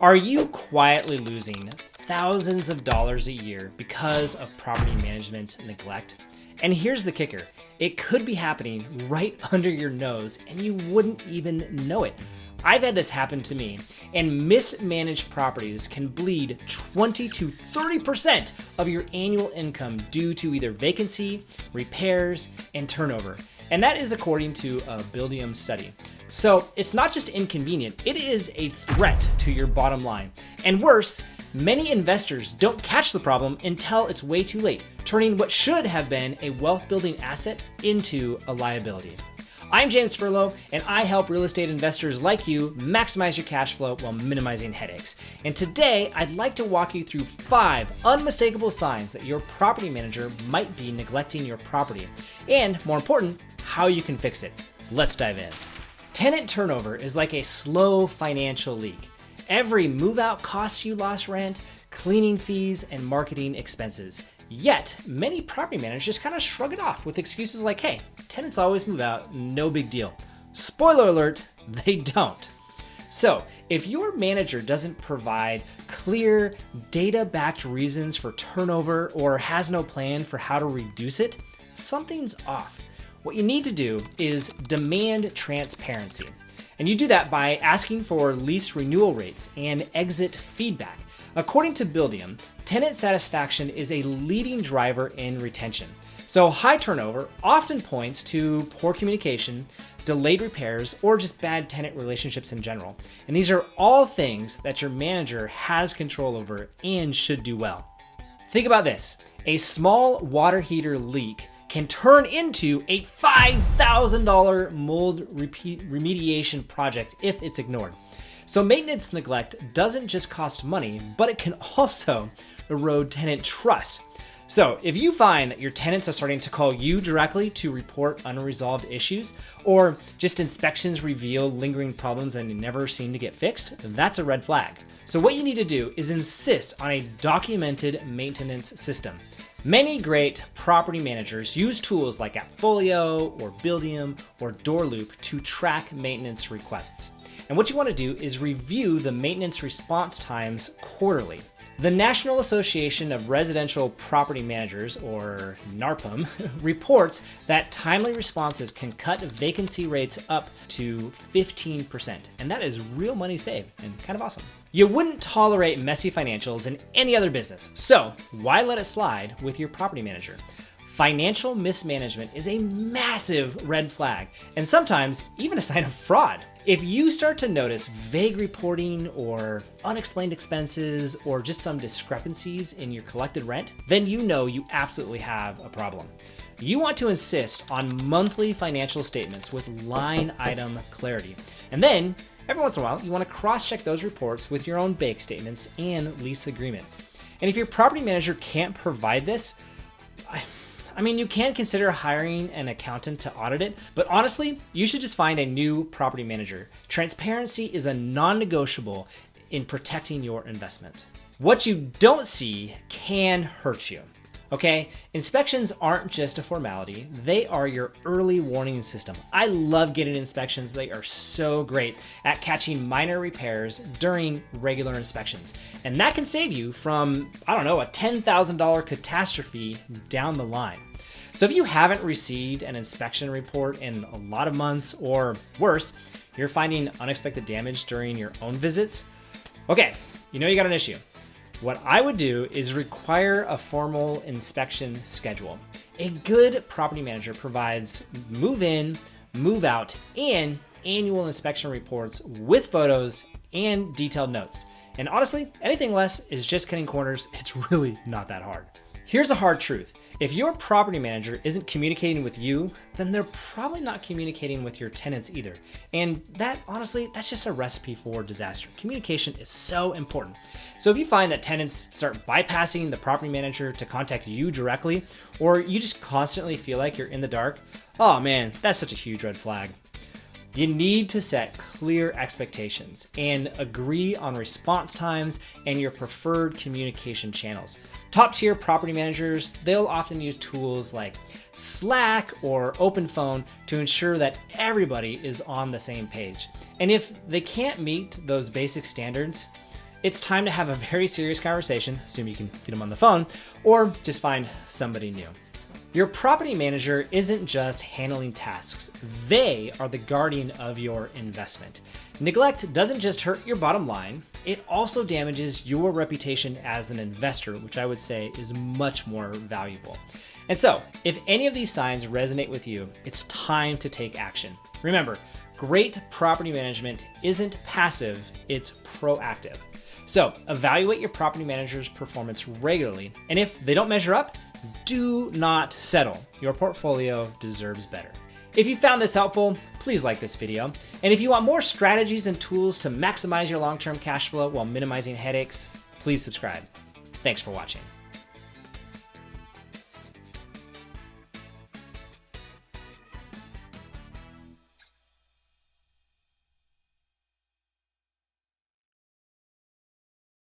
Are you quietly losing thousands of dollars a year because of property management neglect? And here's the kicker. It could be happening right under your nose and you wouldn't even know it. I've had this happen to me, and mismanaged properties can bleed 20 to 30% of your annual income due to either vacancy, repairs, and turnover. And that is according to a Buildium study. So it's not just inconvenient, it is a threat to your bottom line. And worse, many investors don't catch the problem until it's way too late, turning what should have been a wealth-building asset into a liability. I'm James Furlow, and I help real estate investors like you maximize your cash flow while minimizing headaches. And today, I'd like to walk you through 5 unmistakable signs that your property manager might be neglecting your property, and more important, how you can fix it. Let's dive in. Tenant turnover is like a slow financial leak. Every move-out costs you lost rent, cleaning fees, and marketing expenses. Yet, many property managers just kind of shrug it off with excuses like, hey, tenants always move out, no big deal. Spoiler alert, they don't. So, if your manager doesn't provide clear, data-backed reasons for turnover or has no plan for how to reduce it, something's off. What you need to do is demand transparency. And you do that by asking for lease renewal rates and exit feedback. According to Buildium, tenant satisfaction is a leading driver in retention. So high turnover often points to poor communication, delayed repairs, or just bad tenant relationships in general. And these are all things that your manager has control over and should do well. Think about this. A small water heater leak can turn into a $5,000 mold remediation project if it's ignored. So maintenance neglect doesn't just cost money, but it can also erode tenant trust. So if you find that your tenants are starting to call you directly to report unresolved issues, or just inspections reveal lingering problems and never seem to get fixed, that's a red flag. So what you need to do is insist on a documented maintenance system. Many great property managers use tools like AppFolio or Buildium or DoorLoop to track maintenance requests. And what you want to do is review the maintenance response times quarterly. The National Association of Residential Property Managers, or NARPM, reports that timely responses can cut vacancy rates up to 15%. And that is real money saved and kind of awesome. You wouldn't tolerate messy financials in any other business, so why let it slide with your property manager? Financial mismanagement is a massive red flag, and sometimes even a sign of fraud. If you start to notice vague reporting or unexplained expenses or just some discrepancies in your collected rent, then you know you absolutely have a problem. You want to insist on monthly financial statements with line item clarity. And then, every once in a while, you want to cross-check those reports with your own bank statements and lease agreements. And if your property manager can't provide this, you can consider hiring an accountant to audit it, but honestly, you should just find a new property manager. Transparency is a non-negotiable in protecting your investment. What you don't see can hurt you. Okay, inspections aren't just a formality, they are your early warning system. I love getting inspections. They are so great at catching minor repairs during regular inspections. And that can save you from, a $10,000 catastrophe down the line. So if you haven't received an inspection report in a lot of months, or worse, you're finding unexpected damage during your own visits, okay, you got an issue. What I would do is require a formal inspection schedule. A good property manager provides move-in, move-out, and annual inspection reports with photos and detailed notes. And honestly, anything less is just cutting corners. It's really not that hard. Here's a hard truth. If your property manager isn't communicating with you, then they're probably not communicating with your tenants either. And that's just a recipe for disaster. Communication is so important. So if you find that tenants start bypassing the property manager to contact you directly, or you just constantly feel like you're in the dark, oh man, that's such a huge red flag. You need to set clear expectations and agree on response times and your preferred communication channels. Top tier property managers, they'll often use tools like Slack or OpenPhone to ensure that everybody is on the same page. And if they can't meet those basic standards, it's time to have a very serious conversation, assume you can get them on the phone, or just find somebody new. Your property manager isn't just handling tasks, they are the guardian of your investment. Neglect doesn't just hurt your bottom line, it also damages your reputation as an investor, which I would say is much more valuable. And so, if any of these signs resonate with you, it's time to take action. Remember, great property management isn't passive, it's proactive. So, evaluate your property manager's performance regularly, and if they don't measure up, do not settle. Your portfolio deserves better. If you found this helpful, please like this video. And if you want more strategies and tools to maximize your long-term cash flow while minimizing headaches, please subscribe. Thanks for watching.